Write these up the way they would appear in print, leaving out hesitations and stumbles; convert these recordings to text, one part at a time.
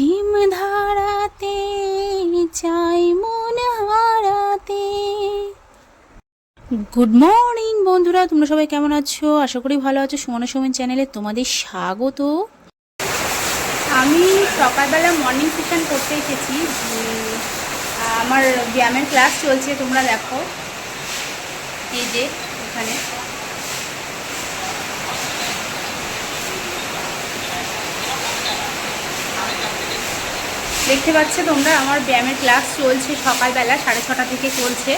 প্রেম ধারাতে চাই মন হারাতে। গুড মর্নিং বন্ধুরা, তোমরা সবাই কেমন আছো? আশা করি ভালো আছো। সুমনা সুমন চ্যানেলে তোমাদের স্বাগত। আমি সকালবেলা মর্নিং সেশন করতে এসেছি। আমার ব্যায়ামের ক্লাস চলছে, তোমরা দেখো এই যে এখানে। দেখতে পাচ্ছ তোমরা, আমার ব্যায়ামের ক্লাস চলছে সকালবেলা 6:30 থেকে চলছে।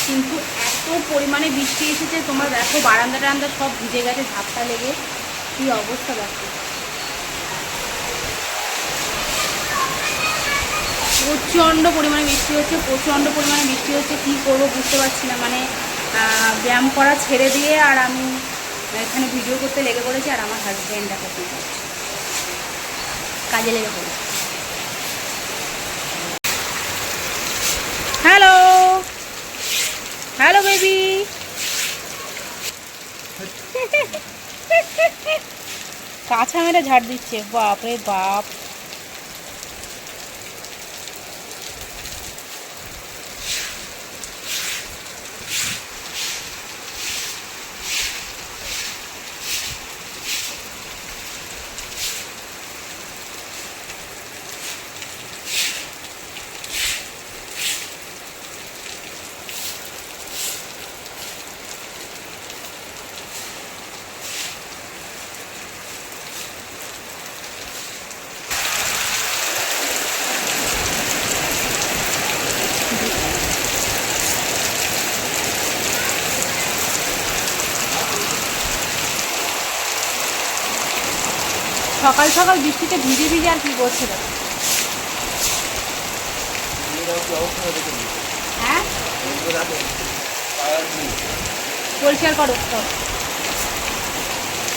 কিন্তু এত পরিমাণে বৃষ্টি এসেছে, তোমরা দেখো বারান্দা টারান্দা সব ভিজে গেছে ঝাপটা লেগে। কী অবস্থা দেখো, প্রচণ্ড পরিমাণে বৃষ্টি হচ্ছে, প্রচণ্ড পরিমাণে বৃষ্টি হচ্ছে। কী করবো বুঝতে পারছি না। মানে ব্যায়াম করা ছেড়ে দিয়ে আর আমি এখানে ভিডিও করতে লেগে পড়েছি, আর আমার হাজব্যান্ড দেখো কী করছে, কাজে লেগে পড়েছে। হ্যালো হ্যালো বেবি, কাঁচা মেরে ঝাড় দিচ্ছে, বাপ রে বাপ। সকাল সকাল বৃষ্টিতে ভিজে ভিজে আর কি করছে দেখো। হ্যাঁ, পরিষ্কার করো সব।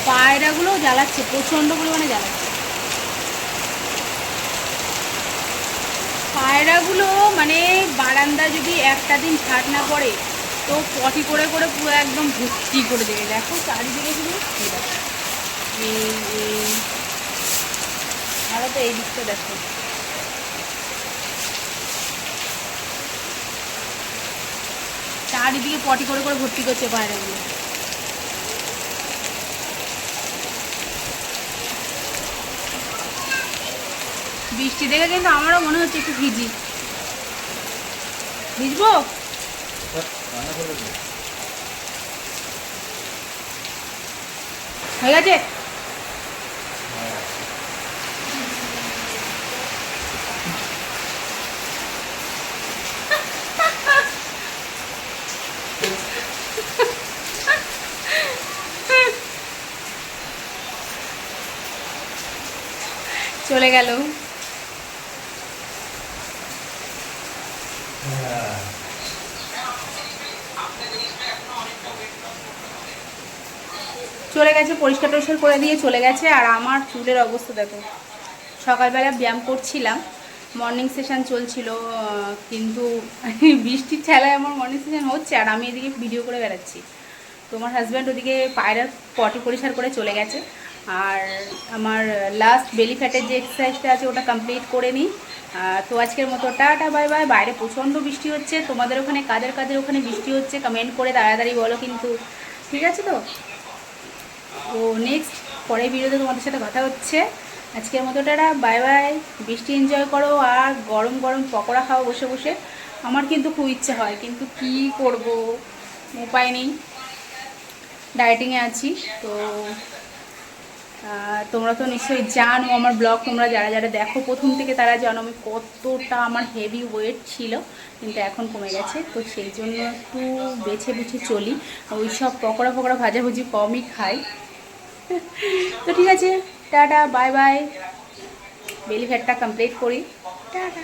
পায়রাগুলো জ্বালাচ্ছে, প্রচণ্ড পরিমাণে জ্বালাচ্ছে পায়রাগুলো। মানে বারান্দা যদি একটা দিন ছাট না পড়ে তো পটি করে করে পুরো একদম ভর্তি করে দেবে। দেখো চারিদিকে শুধু এই আরও তো এই দিকটা দেখো, চারিদিকে পটি করে করে ভর্তি করছে পায়রাগুলো। বৃষ্টি দেখে কিন্তু আমারও মনে হচ্ছে একটু ভিজবো। হয়ে গেছে। চলে গেল। চলে গেছে, পরিষ্কার টরিষ্কার করে দিয়ে চলে গেছে। আর আমার চুলের অবস্থা দেখো। সকালবেলা ব্যায়াম করছিলাম, মর্নিং সেশন চলছিল, কিন্তু বৃষ্টির ঠেলায় আমার মর্নিং সেশন হচ্ছে আর আমি এদিকে ভিডিও করে বেড়াচ্ছি। তোমার হাজব্যান্ড ওদিকে পায়রার পটি পরিষ্কার করে চলে গেছে। আর আমার লাস্ট বেলি ফ্যাটের যে এক্সারসাইজটা আছে ওটা কমপ্লিট করে নিই। তো আজকের মতো টাটা বাই বাই। বাইরে প্রচণ্ড বৃষ্টি হচ্ছে, তোমাদের ওখানে কাদের ওখানে বৃষ্টি হচ্ছে কমেন্ট করে তাড়াতাড়ি বলো কিন্তু, ঠিক আছে তো? তো নেক্সট পরের ভিডিওতে তোমাদের সাথে কথা হচ্ছে। আজকের মতো টাটা বাই বাই। বৃষ্টি এনজয় করো আর গরম গরম পকোড়া খাও বসে বসে। আমার কিন্তু খুব ইচ্ছে হয়, কিন্তু কি করব, উপায় নেই, ডায়েটিংয়ে আছি। তো তোমরা তো নিশ্চয়ই জানো, আমার ব্লগ তোমরা যারা যারা দেখো প্রথম থেকে তারা জানো আমি কতটা আমার হেভি ওয়েট ছিল, কিন্তু এখন কমে গেছে। তো সেই জন্য একটু বেছে বুঝে চলি, ওই সব পকোড়া ফকোড়া ভাজাভুজি কমই খাই। তো ঠিক আছে, টাটা বাই বাই। বেলি ফ্যাটটা কমপ্লিট করি, টাটা।